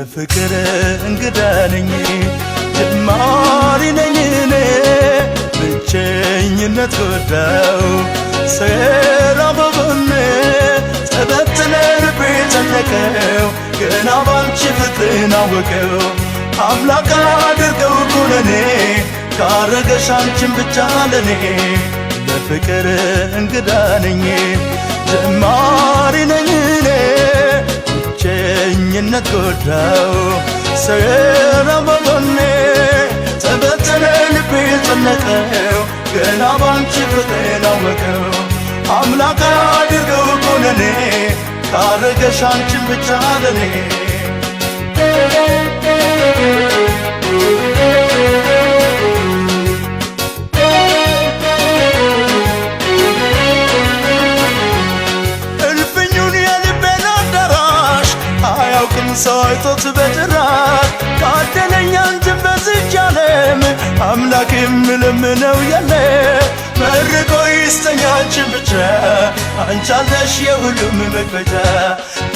ለፍቅር እንግዳ ነኝ ጀማሪ ነኝ እኔ ብቸኝነት ጎዳው ሰላም በጎኔ ተበተነ ልቤ ጨነቀው ገና ባንቺ ፍቅርን አወቀው አምላክ አድርገው ኩነኔ ካረገሽ አንቺን ብቻ ለኔ ለፍቅር እንግዳ ነኝ ጀማሪ ነኝ እኔ ብቸኝነት ጎዳው ሰላም በጎኔ ተበተነ ልቤ ጨነቀው ገና ባንቺ ፍቅርን አወቀው አምላክ አድርገው ኩነኔ ካረገሽ አንቺን ብቻ ለኔ እልፍኙን የልቤን አዳራሽ አያውቅም ሰው አይቶት በጭራሽ ካደለኝ አንቺን በዚች ዓለም አምላክ የምለምነው የለም መርቆ ይስጠኝ አንቺን ብቻ አንቺ አለሽ የሁሉም መክፈቻ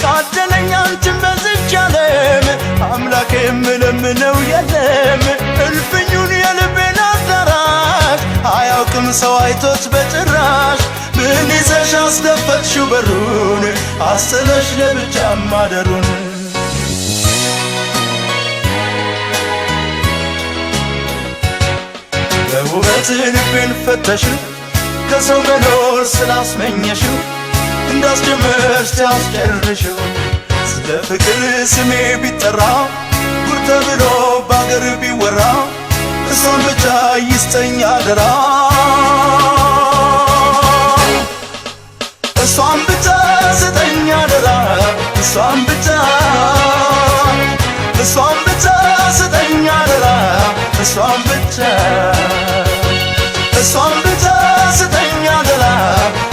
ካደለኝ አንቺን በዚች ዓለም አምላክ የምለምነው የለም እልፍኙን የልቤን አዳራሽ አያውቅም ሰው አይቶት በጭራሽ ምን ይዘሽ አስከፈትሽው በሩን አስለሽ ለብቻ ማደሩን በውበት ልቤን ፈተሽው ከሰው መኖር ስላስመኘሽው እንዳስጀመርሽ ሲያስጨርሽው ስለ ፍቅር ስሜ ቢጠራ ጉድ ተብሎ በአገር ቢወራ እሷን ብቻ ይስጠኝ አደራ እሷን ብቻ ስጠኝ አደራ እሷን ብቻ ስጠኝ አደራ እሷን ብቻ ስጠኝ አደራ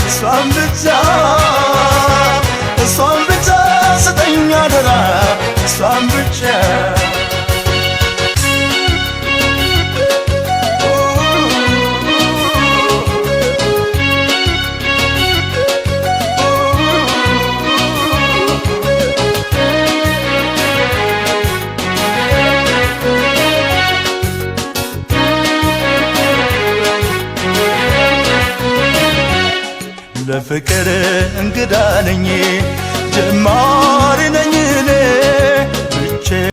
እሷን ብቻ ስጠኝ አደራ እሷን ብቻ ለፍቅር እንግዳ ነኝ ጀማሪ